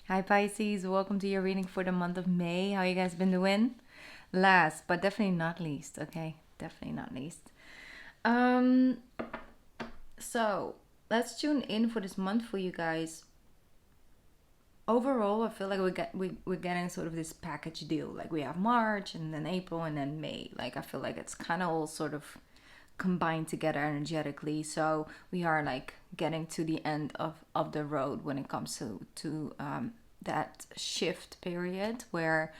Hi Pisces, welcome to your reading for the month of May. How you guys been doing? Last, but definitely not least, okay? Definitely not least. Um so let's tune in for this month for you guys. Overall, I feel like we're getting sort of this package deal. Like we have March and then April and then May. Like I feel like it's kind of all sort of combined together energetically. So we are like getting to the end of the road when it comes to that shift period where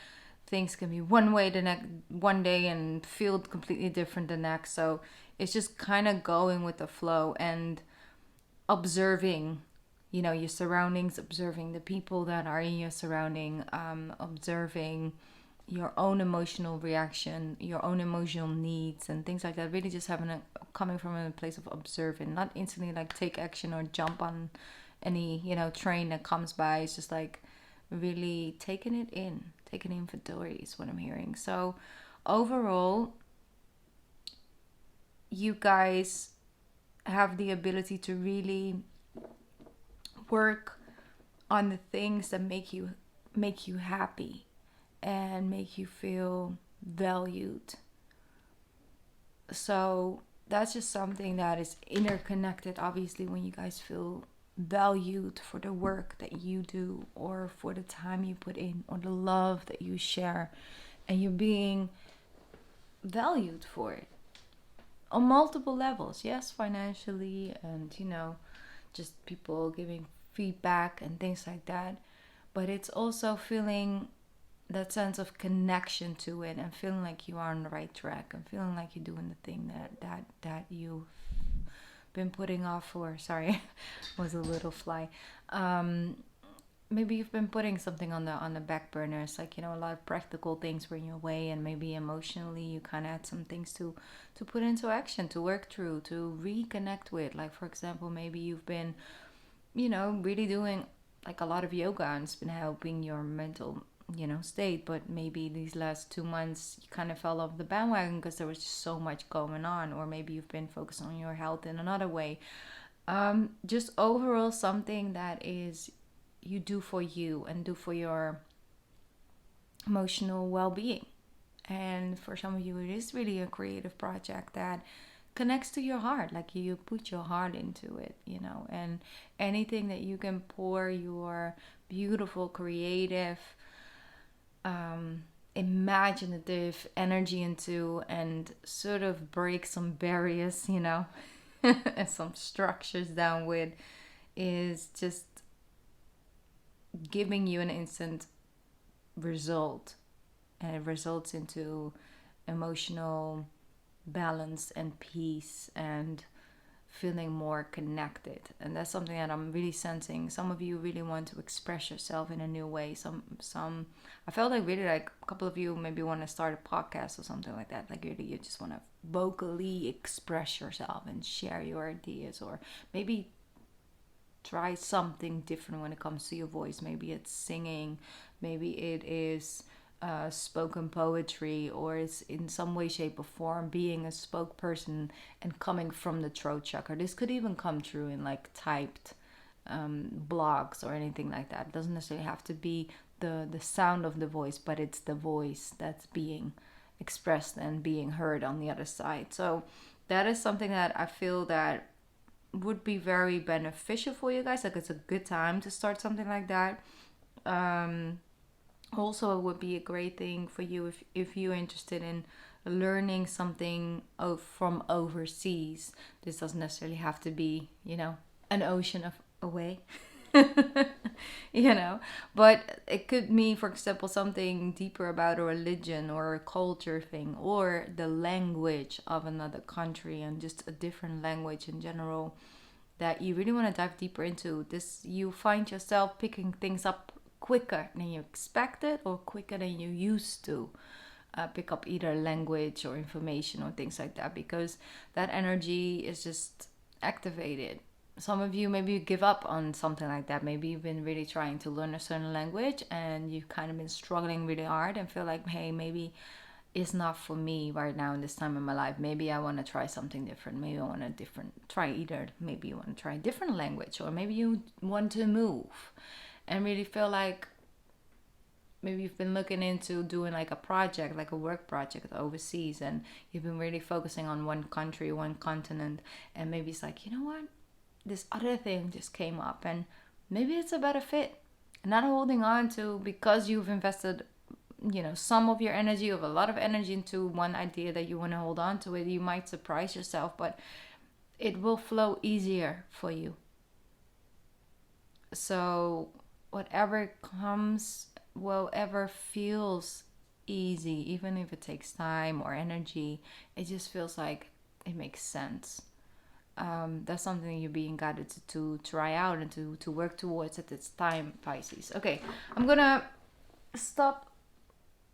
things can be one way the next one day and feel completely different the next. So it's just kind of going with the flow and observing, your surroundings, observing the people that are in your surrounding, observing your own emotional reaction, your own emotional needs and things like that. Really just having coming from a place of observing, not instantly like take action or jump on any, train that comes by. It's just like really taking inventory is what I'm hearing. So overall, you guys have the ability to really work on the things that make you happy and make you feel valued. So that's just something that is interconnected. Obviously, when you guys feel valued for the work that you do or for the time you put in or the love that you share, and you're being valued for it on multiple levels. Yes, financially, and just people giving feedback and things like that, but it's also feeling that sense of connection to it and feeling like you are on the right track and feeling like you're doing the thing that you've been putting off for. Sorry, was a little fly. um Maybe you've been putting something on the back burners, like a lot of practical things were in your way, and maybe emotionally you kind of had some things to put into action, to work through, to reconnect with. Like for example, maybe you've been really doing like a lot of yoga and it's been helping your mental state, but maybe these last 2 months you kind of fell off the bandwagon because there was just so much going on, or maybe you've been focused on your health in another way. Just overall something that is you do for you and do for your emotional well-being. And for some of you it is really a creative project that connects to your heart, like you put your heart into it, and anything that you can pour your beautiful creative imaginative energy into and sort of break some barriers, and some structures down with, is just giving you an instant result, and it results into emotional balance and peace and feeling more connected. And that's something that I'm really sensing. Some of you really want to express yourself in a new way. Some I felt like really like a couple of you maybe want to start a podcast or something like that. Like really you just want to vocally express yourself and share your ideas, or maybe try something different when it comes to your voice. Maybe it's singing, maybe it is spoken poetry, or it's in some way, shape, or form being a spokesperson and coming from the throat chakra. This could even come true in like typed blogs or anything like that. It doesn't necessarily have to be the sound of the voice, but it's the voice that's being expressed and being heard on the other side. So that is something that I feel that would be very beneficial for you guys. Like it's a good time to start something like that. Also, it would be a great thing for you if you're interested in learning something from overseas. This doesn't necessarily have to be an ocean of away. you know but it could mean, for example, something deeper about a religion or a culture thing, or the language of another country, and just a different language in general that you really want to dive deeper into. This, you find yourself picking things up quicker than you expected or quicker than you used to pick up either language or information or things like that, because that energy is just activated. Some of you, maybe you give up on something like that. Maybe you've been really trying to learn a certain language and you've kind of been struggling really hard and feel like, hey, maybe it's not for me right now in this time in my life. Maybe I want to try something different. Maybe I want to try either. Maybe you want to try a different language, or maybe you want to move. and really feel like maybe you've been looking into doing like a project, like a work project overseas, and you've been really focusing on one country, one continent, and maybe it's like, you know what, this other thing just came up and maybe it's a better fit. Not holding on to because you've invested, some of your energy, of a lot of energy into one idea that you want to hold on to it. You might surprise yourself, but it will flow easier for you. So whatever comes, whatever feels easy, even if it takes time or energy, it just feels like it makes sense. That's something you're being guided to try out and to work towards at this time, Pisces. Okay, I'm gonna stop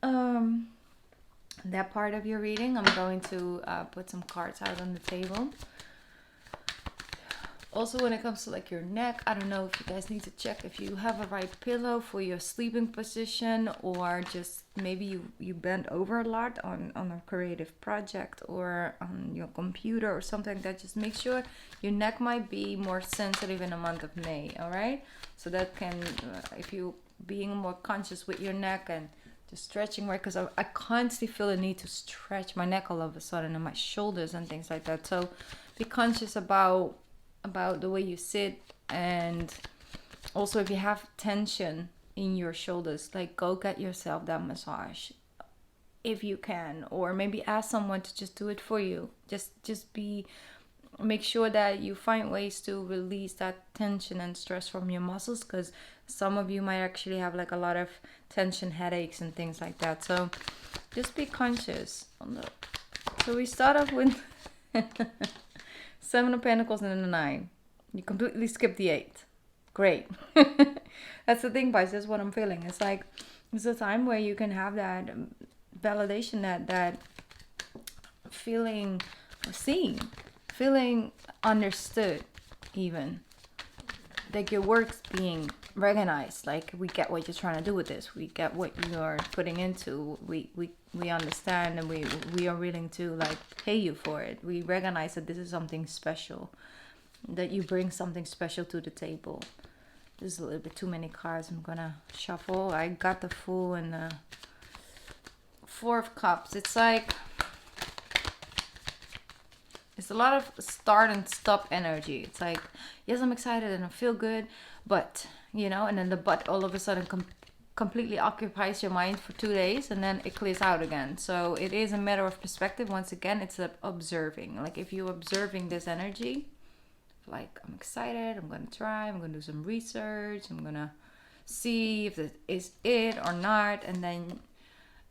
that part of your reading. I'm going to put some cards out on the table. Also, when it comes to like your neck, I don't know if you guys need to check if you have a right pillow for your sleeping position, or just maybe you bend over a lot on a creative project or on your computer or something like that. Just make sure your neck might be more sensitive in the month of May, all right? So that can, if you being more conscious with your neck and just stretching, right? Because I constantly feel the need to stretch my neck all of a sudden, and my shoulders and things like that. So be conscious about the way you sit, and also if you have tension in your shoulders, like go get yourself that massage if you can, or maybe ask someone to just do it for you. Make sure that you find ways to release that tension and stress from your muscles, because some of you might actually have like a lot of tension, headaches and things like that. So just be conscious. So we start off with Seven of Pentacles and then the 9. You completely skip the 8. Great. That's the thing, Pisces. That's what I'm feeling. It's like it's a time where you can have that validation, that feeling seen, feeling understood, even like your work's being recognized. Like, we get what you're trying to do with this. We get what you're putting into. We understand, and we are willing to like pay you for it. We recognize that this is something special, that you bring something special to the table. There's a little bit too many cards. I'm gonna shuffle. I got the Fool and the Four of Cups. It's like it's a lot of start and stop energy. It's like, yes, I'm excited and I feel good, but and then the but all of a sudden completely occupies your mind for 2 days, and then it clears out again. So it is a matter of perspective. Once again, it's observing. Like, if you're observing this energy, like, I'm excited, I'm gonna try, I'm gonna do some research, I'm gonna see if this is it or not, and then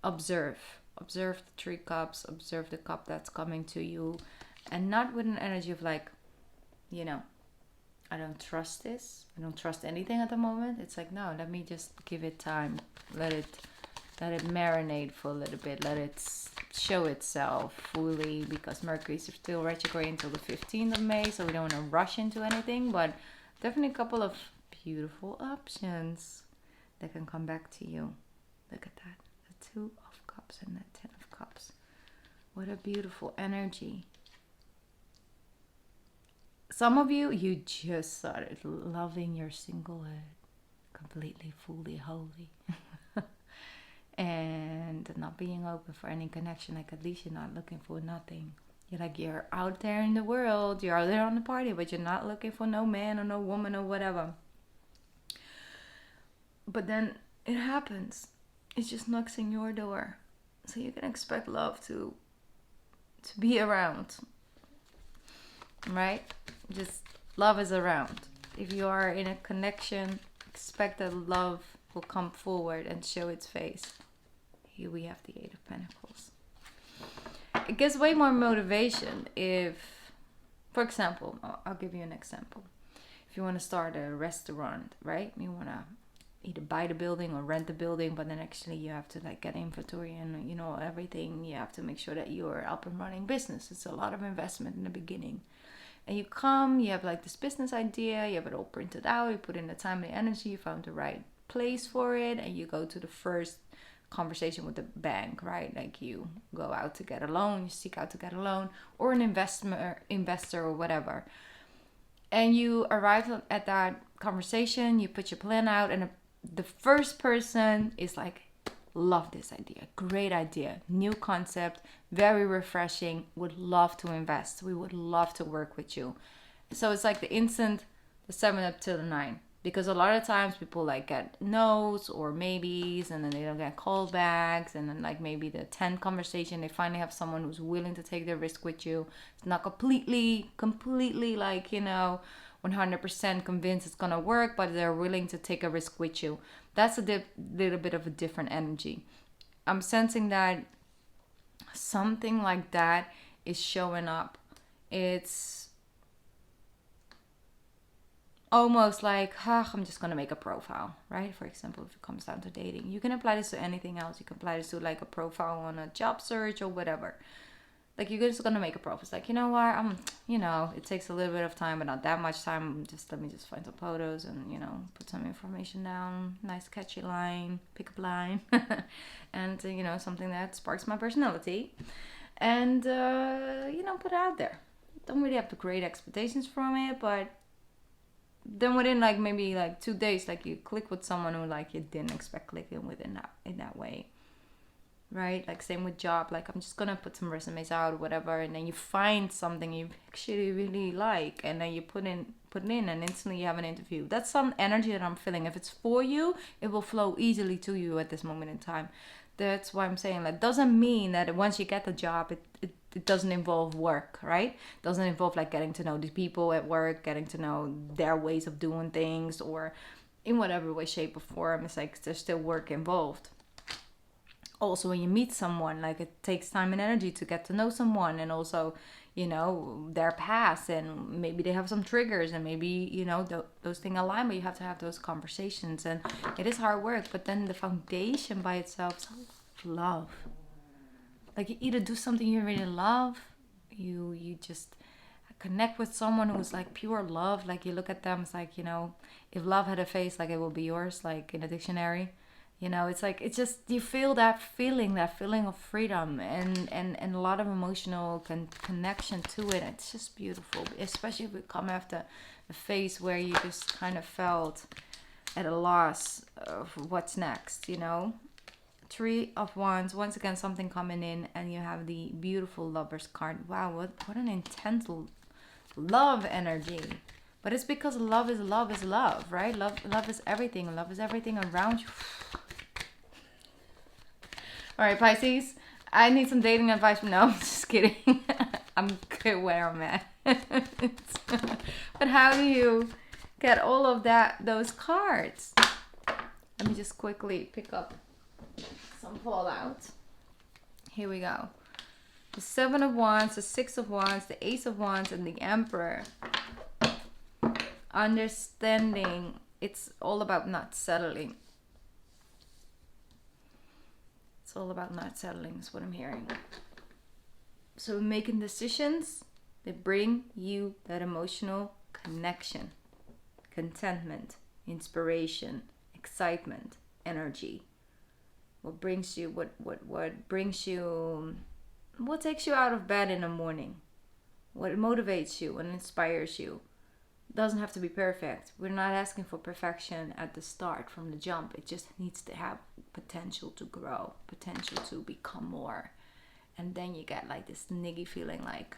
observe the 3 cups, observe the cup that's coming to you, and not with an energy of like, I don't trust this. I don't trust anything at the moment. It's like, no, let me just give it time. Let it marinate for a little bit. Let it show itself fully, because Mercury is still retrograde until the 15th of May, so we don't want to rush into anything, but definitely a couple of beautiful options that can come back to you. Look at that. The 2 of Cups and the 10 of Cups. What a beautiful energy. Some of you just started loving your singlehood completely, fully, wholly. And not being open for any connection. Like, at least you're not looking for nothing. You're out there in the world. You're out there on the party, but you're not looking for no man or no woman or whatever. But then it happens. It just knocks in your door. So you can expect love to be around. Right? Just love is around. If you are in a connection, expect that love will come forward and show its face. Here we have the 8 of Pentacles. It gives way more motivation if, for example, I'll give you an example. If you want to start a restaurant, right? You want to either buy the building or rent the building, but then actually you have to like get inventory and everything. You have to make sure that you're up and running business. It's a lot of investment in the beginning. And you have like this business idea, you have it all printed out, you put in the time and the energy, you found the right place for it, and you go to the first conversation with the bank, right? Like, you go out to get a loan, you seek out to get a loan, or an investor or whatever. And you arrive at that conversation, you put your plan out, and the first person is like, love this idea, great idea, new concept, very refreshing, would love to invest, we would love to work with you. So it's like the instant, the 7 up to the 9. Because a lot of times people like get no's or maybes, and then they don't get callbacks, and then like maybe the 10 conversation, they finally have someone who's willing to take the risk with you. It's not completely like, 100% convinced it's gonna work, but they're willing to take a risk with you. That's a little bit of a different energy. I'm sensing that something like that is showing up. It's almost like, I'm just going to make a profile, right? For example, if it comes down to dating, you can apply this to anything else. You can apply this to like a profile on a job search or whatever. Like, you're just going to make a profile. It's like, you know what, it takes a little bit of time, but not that much time. Let me just find some photos and, put some information down. Nice catchy line, pickup line. And, something that sparks my personality. And, put it out there. Don't really have the great expectations from it, but then within like maybe like 2 days, like you click with someone who like you didn't expect clicking with in that way, right? Like same with job, like I'm just gonna put some resumes out or whatever, and then you find something you actually really like, and then you put it in, and instantly you have an interview. That's some energy that I'm feeling. If it's for you, it will flow easily to you at this moment in time. That's why I'm saying that doesn't mean that once you get the job, it doesn't involve work, right? It doesn't involve like getting to know the people at work, getting to know their ways of doing things, or in whatever way, shape, or form. It's like there's still work involved. Also, when you meet someone, like it takes time and energy to get to know someone, and also, their past, and maybe they have some triggers, and maybe, those things align, but you have to have those conversations, and it is hard work. But then the foundation by itself is love. Like you either do something you really love, you just connect with someone who's like pure love. Like you look at them, it's like, if love had a face, like it will be yours, like in a dictionary. It's like, it's just, you feel that feeling of freedom, and a lot of emotional connection to it. It's just beautiful, especially if we come after a phase where you just kind of felt at a loss of what's next, 3 of Wands, once again, something coming in, and you have the beautiful Lovers card. Wow, what an intense love energy. But it's because love is love, right? Love is everything. Love is everything around you. All right, Pisces, I need some dating advice. No, I'm just kidding. I'm good where I'm at. But how do you get all of those cards? Let me just quickly pick up some fallout. Here we go. The 7 of Wands, the 6 of Wands, the Ace of Wands, and the Emperor. Understanding. It's all about not settling. It's all about not settling is what I'm hearing. So making decisions that bring you that emotional connection, contentment, inspiration, excitement, energy. What brings you, what takes you out of bed in the morning? What motivates you and inspires you? It doesn't have to be perfect. We're not asking for perfection at the start, from the jump. It just needs to have potential to grow, potential to become more. And then you get like this niggy feeling, like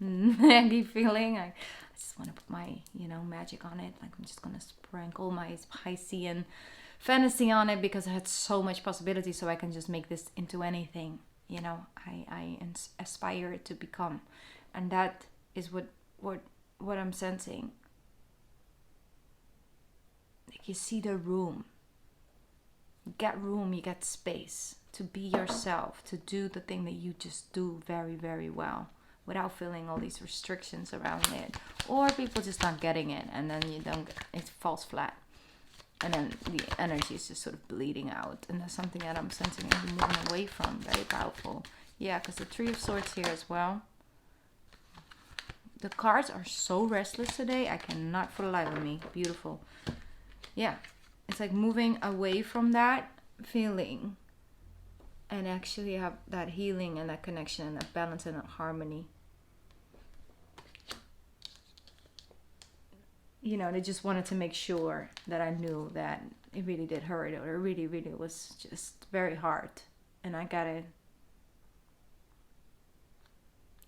I just want to put my, magic on it. Like I'm just going to sprinkle my Piscean fantasy on it, because I had so much possibility, so I can just make this into anything, I aspire it to become. And that is what I'm sensing. Like you see the room. You get room, you get space to be yourself, to do the thing that you just do very, very well, without feeling all these restrictions around it, or people just not getting it, and then it falls flat, and then the energy is just sort of bleeding out. And that's something that I'm sensing and moving away from. Very powerful. Yeah, because the 3 of Swords here as well. The cards are so restless today. I cannot for the life of me. Beautiful. Yeah, it's like moving away from that feeling, and actually have that healing and that connection and that balance and that harmony. they just wanted to make sure that I knew that it really did hurt, or it really, really was just very hard. And I got it.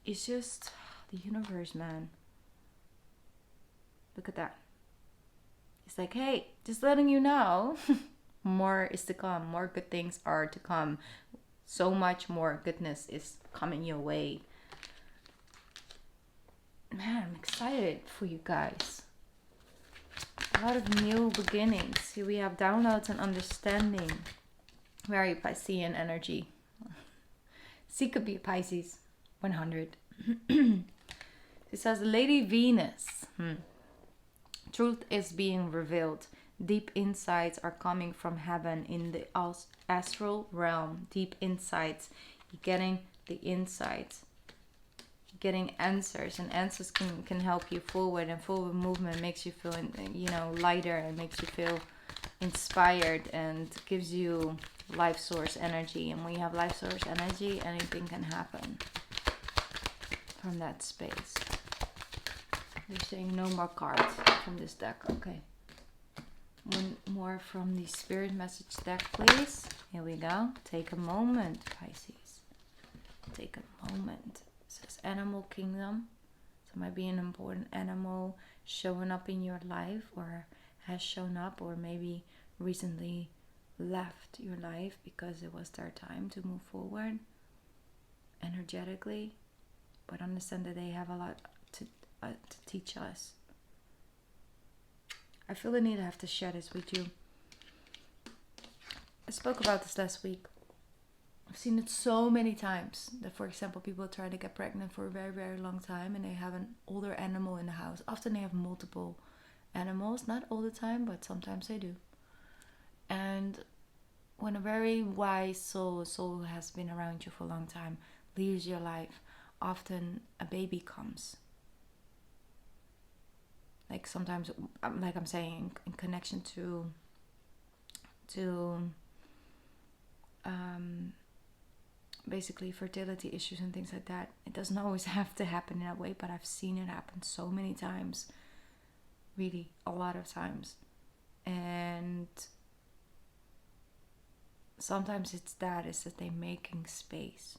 It's just the universe, man. Look at that. It's like, hey, just letting you know, more is to come. More good things are to come. So much more goodness is coming your way. Man, I'm excited for you guys. A lot of new beginnings. Here we have downloads and understanding. Very Piscean energy. C could be Pisces 100. It says Lady Venus. Truth is being revealed. Deep insights are coming from heaven in the astral realm. Deep insights. You're getting the insights. Getting answers, and answers can help you forward, and forward movement makes you feel lighter, and makes you feel inspired, and gives you life source energy. And when you have life source energy, anything can happen from that space. They're saying no more cards from this deck. Okay, one more from the spirit message deck, please. Here we go. Take a moment, Pisces. Take a moment. Says animal kingdom. So might be an important animal showing up in your life, or has shown up, or maybe recently left your life because it was their time to move forward energetically. But understand that they have a lot to teach us. I feel the need to have to share this with you. I spoke about this last week. I've seen it so many times that, for example, people try to get pregnant for a very, very long time, and they have an older animal in the house. Often they have multiple animals, not all the time, but sometimes they do. And when a very wise soul, a soul who has been around you for a long time, leaves your life, often a baby comes. Like sometimes, like I'm saying, in connection to basically fertility issues and things like that. It doesn't always have to happen in that way, but I've seen it happen so many times. Really, a lot of times. And sometimes it's that they're making space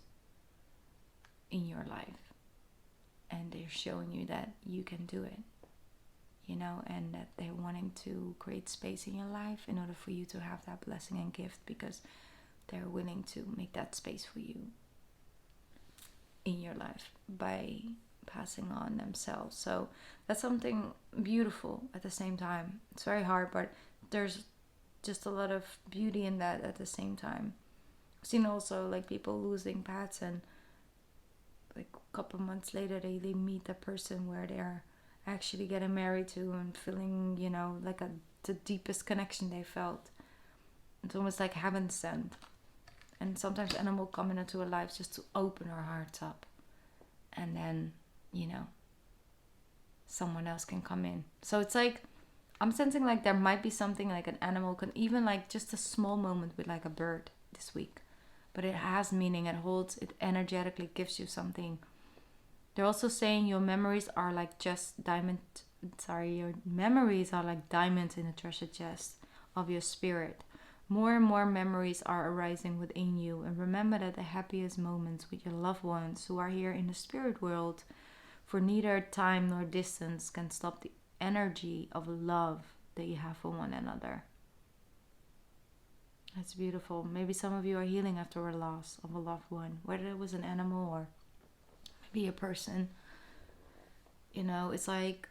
in your life. And they're showing you that you can do it. And that they're wanting to create space in your life in order for you to have that blessing and gift, because they're willing to make that space for you in your life by passing on themselves. So that's something beautiful at the same time. It's very hard, but there's just a lot of beauty in that at the same time. I've seen also like people losing pets, and like a couple months later they meet the person where they're actually getting married to, and feeling, like the deepest connection they felt. It's almost like heaven sent. And sometimes animals come into our lives just to open our hearts up. And then, someone else can come in. So it's like, I'm sensing like there might be something like an animal can, even like just a small moment with like a bird this week. But it has meaning, it holds, it energetically gives you something. They're also saying your memories are like your memories are like diamonds in a treasure chest of your spirit. More and more memories are arising within you, and remember that the happiest moments with your loved ones who are here in the spirit world, for neither time nor distance can stop the energy of love that you have for one another. That's beautiful. Maybe some of you are healing after a loss of a loved one, whether it was an animal or maybe a person. It's like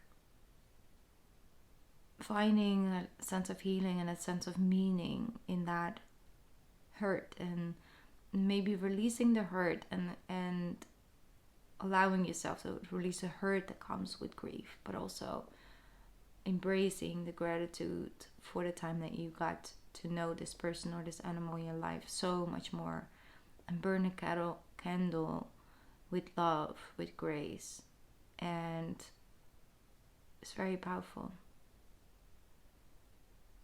finding a sense of healing and a sense of meaning in that hurt, and maybe releasing the hurt and allowing yourself to release the hurt that comes with grief, but also embracing the gratitude for the time that you got to know this person or this animal in your life so much more, and burn a candle with love, with grace. And it's very powerful.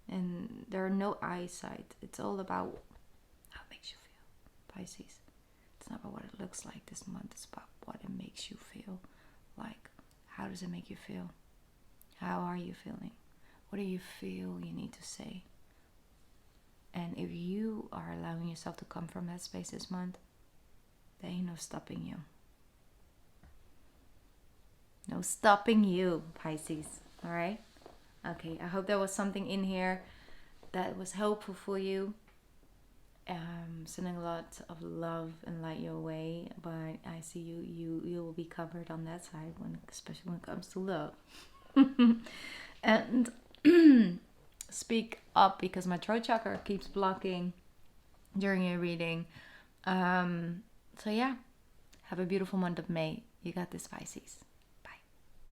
And there are no eyesight. It's all about how it makes you feel, Pisces. It's not about what it looks like this month. It's about what it makes you feel like. How does it make you feel? How are you feeling? What do you feel you need to say? And if you are allowing yourself to come from that space this month, there ain't no stopping you. No stopping you, Pisces. All right? Okay, I hope there was something in here that was helpful for you. Sending a lot of love and light your way, but I see you will be covered on that side, especially when it comes to love. And speak up, because my throat chakra keeps blocking during your reading. So yeah, have a beautiful month of May. You got this, Pisces.